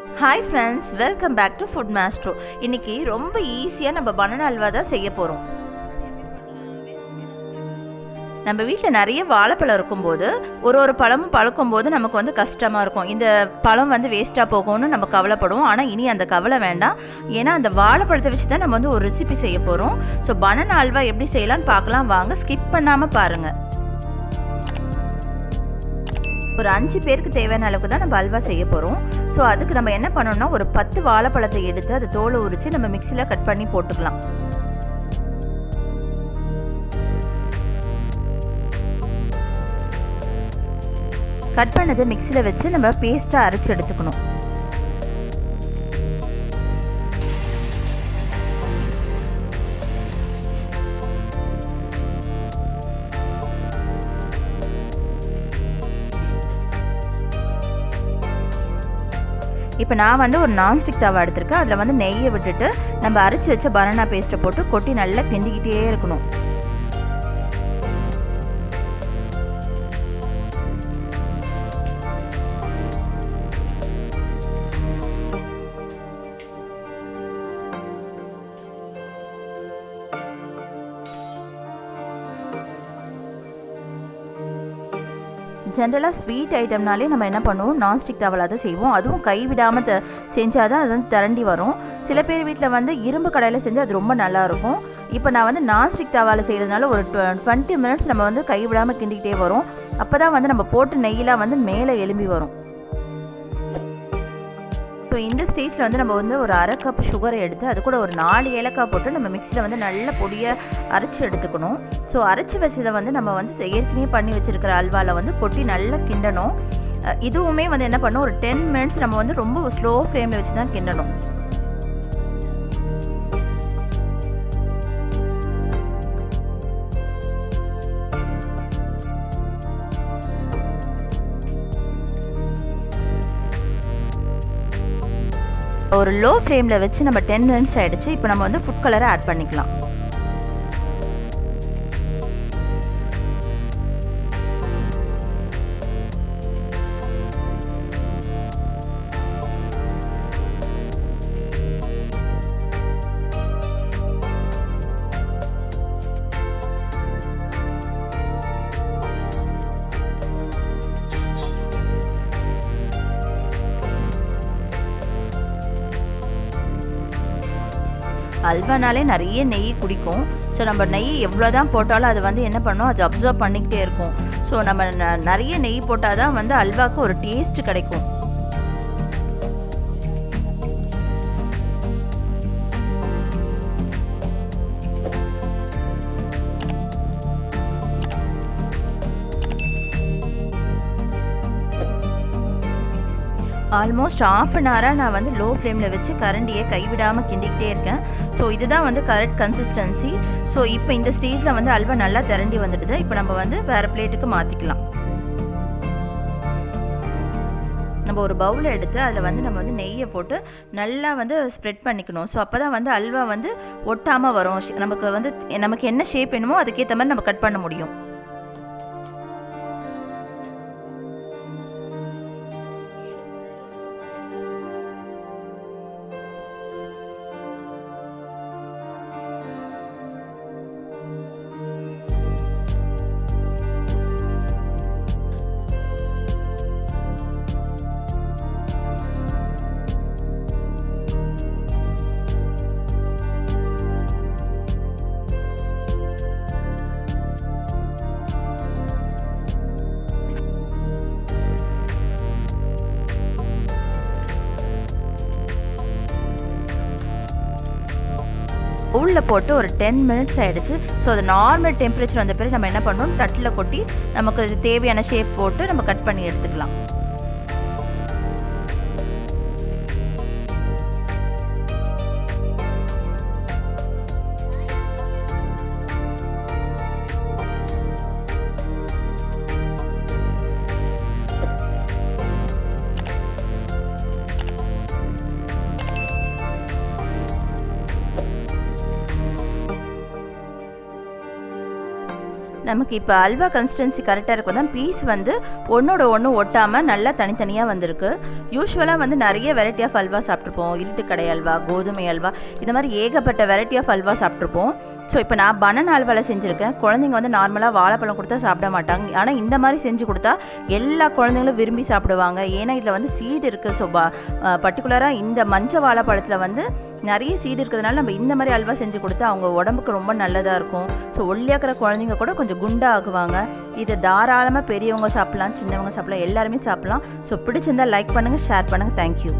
Hi friends, welcome back to food maestro. இன்றைக்கி ரொம்ப ஈஸியாக நம்ம பனானா அல்வா தான் செய்ய போகிறோம். நம்ம வீட்டில் நிறைய வாழைப்பழம் இருக்கும்போது ஒரு பழமும் பழுக்கும்போது நமக்கு வந்து கஷ்டமாக இருக்கும். இந்த பழம் வந்து வேஸ்ட்டாக போகும்னு நம்ம கவலைப்படுவோம். ஆனால் இனி அந்த கவலை வேண்டாம். ஏன்னா அந்த வாழைப்பழத்தை வச்சு தான் நம்ம வந்து ஒரு ரெசிபி செய்ய போகிறோம். ஸோ பனானா அல்வா எப்படி செய்யலான்னு பார்க்கலாம் வாங்க. ஸ்கிப் பண்ணாமல் பாருங்கள். ஒரு 5 பேருக்கு தேவையான அளவுக்கு தான் நம்ம அல்வா செய்ய போகிறோம். ஸோ அதுக்கு நம்ம என்ன பண்ணணும்னா, ஒரு 10 வாழைப்பழத்தை எடுத்து அதை தோலை உரித்து நம்ம மிக்சியில் கட் பண்ணி போட்டுக்கலாம். கட் பண்ணதை மிக்சியில் வச்சு நம்ம பேஸ்ட்டாக அரைச்சி எடுத்துக்கணும். இப்போ நான் வந்து ஒரு நான்ஸ்டிக் தவா எடுத்திருக்கேன். அதில் வந்து நெய்யை விட்டுட்டு நம்ம அரைச்சி வச்ச பனானா பேஸ்ட்டை போட்டு கொட்டி நல்லா கிண்டிக்கிட்டே இருக்கணும். ஜென்ரலாக ஸ்வீட் ஐட்டம்னாலே நம்ம என்ன பண்ணுவோம், நான்ஸ்டிக் தவாவில் தான் செய்வோம். அதுவும் கைவிடாமல் செஞ்சால் தான் அது வந்து திரண்டி வரும். சில பேர் வீட்டில் வந்து இரும்பு கடாயில் செஞ்சால் அது ரொம்ப நல்லாயிருக்கும். இப்போ நான் வந்து நான்ஸ்டிக் தவாவில் செய்கிறதுனால ஒரு 20 மினிட்ஸ் நம்ம வந்து கைவிடாமல் கிண்டிக்கிட்டே வரும். அப்போ தான் வந்து நம்ம போட்டு நெய்யெலாம் வந்து மேலே எலும்பி வரும். ஸோ இந்த ஸ்டேஜில் வந்து நம்ம வந்து ஒரு 1/2 கப் சுகரை எடுத்து அது கூட ஒரு 4 ஏலக்காய் போட்டு நம்ம மிக்சியில் வந்து நல்ல பொடியை அரைச்சி எடுத்துக்கணும். ஸோ அரைச்சி வச்சதை வந்து நம்ம வந்து ஏற்கனவே பண்ணி வச்சுருக்கிற அல்வாவில் வந்து கொட்டி நல்லா கிண்டணும். இதுவுமே வந்து என்ன பண்ணணும், ஒரு 10 மினிட்ஸ் நம்ம வந்து ரொம்ப ஸ்லோ ஃப்ளேமில் வச்சு தான் கிண்டணும். ஒரு லோ ஃப்ளேமில் வச்சு நம்ம 10 மினிட்ஸ் ஆகிடுச்சு. இப்போ நம்ம வந்து ஃபுட் கலரை ஆட் பண்ணிக்கலாம். அல்வானாலே நிறைய நெய் குடிக்கும். ஸோ நம்ம நெய் எவ்வளோ தான் போட்டாலும் அது வந்து என்ன பண்ணோம், அது அப்சர்வ் பண்ணிக்கிட்டே இருக்கும். ஸோ நம்ம நிறைய நெய் போட்டால் தான் வந்து அல்வாவுக்கு ஒரு டேஸ்ட் கிடைக்கும். ஆல்மோஸ்ட் ½ அன் ஹவராக நான் வந்து லோ ஃப்ளேமில் வச்சு கரண்டியை கைவிடாமல் கிண்டிக்கிட்டே இருக்கேன். ஸோ இதுதான் வந்து கரெக்ட் கன்சிஸ்டன்சி. ஸோ இப்போ இந்த ஸ்டேஜில் வந்து அல்வா நல்லா திரண்டி வந்துடுது. இப்போ நம்ம வந்து வேறு பிளேட்டுக்கு மாற்றிக்கலாம். நம்ம ஒரு பவுலை எடுத்து அதில் வந்து நம்ம வந்து நெய்யை போட்டு நல்லா வந்து ஸ்ப்ரெட் பண்ணிக்கணும். ஸோ அப்போ தான் வந்து அல்வா வந்து ஒட்டாமல் வரும். நமக்கு என்ன ஷேப் வேணுமோ அதுக்கேற்ற மாதிரி நம்ம கட் பண்ண முடியும். பவுலில் போட்டு ஒரு 10 மினிட்ஸ் ஆகிடுச்சு. ஸோ அது நார்மல் டெம்பரேச்சர் வந்த பிறகு நம்ம என்ன பண்ணணும், தட்டில் கொட்டி நமக்கு தேவையான ஷேப் போட்டு நம்ம கட் பண்ணி எடுத்துக்கலாம். நமக்கு இப்போ அல்வா கன்சிஸ்டன்சி கரெக்டாக இருக்கும் தான் பீஸ் வந்து ஒன்றோட ஒன்று ஒட்டாமல் நல்லா தனித்தனியாக வந்திருக்கு. யூஸ்வலாக வந்து நிறைய வெரைட்டி ஆஃப் அல்வா சாப்பிட்ருப்போம். இருட்டுக்கடை அல்வா, கோதுமை அல்வா, இந்த மாதிரி ஏகப்பட்ட வெரைட்டி ஆஃப் அல்வா சாப்பிட்ருப்போம். ஸோ இப்போ நான் பனானா அல்வாவில் செஞ்சுருக்கேன். குழந்தைங்க வந்து நார்மலாக வாழைப்பழம் கொடுத்தா சாப்பிட மாட்டாங்க. ஆனால் இந்த மாதிரி செஞ்சு கொடுத்தா எல்லா குழந்தைங்களும் விரும்பி சாப்பிடுவாங்க. ஏன்னா இதில் வந்து சீடு இருக்குது. ஸோ பர்டிகுலராக இந்த மஞ்சள் வாழைப்பழத்தில் வந்து நிறைய சீடு இருக்கிறதுனால நம்ம இந்த மாதிரி அல்வா செஞ்சு கொடுத்தா அவங்க உடம்புக்கு ரொம்ப நல்லதாக இருக்கும். ஸோ ஒல்லியாக்கிற குழந்தைங்க கூட கொஞ்சம் குண்டாக ஆகுவாங்க. இது தாராளமாக பெரியவங்க சாப்பிட்லாம், சின்னவங்க சாப்பிட்லாம், எல்லாருமே சாப்பிட்லாம். ஸோ பிடிச்சிருந்தால் லைக் பண்ணுங்கள், ஷேர் பண்ணுங்கள். தேங்க்யூ.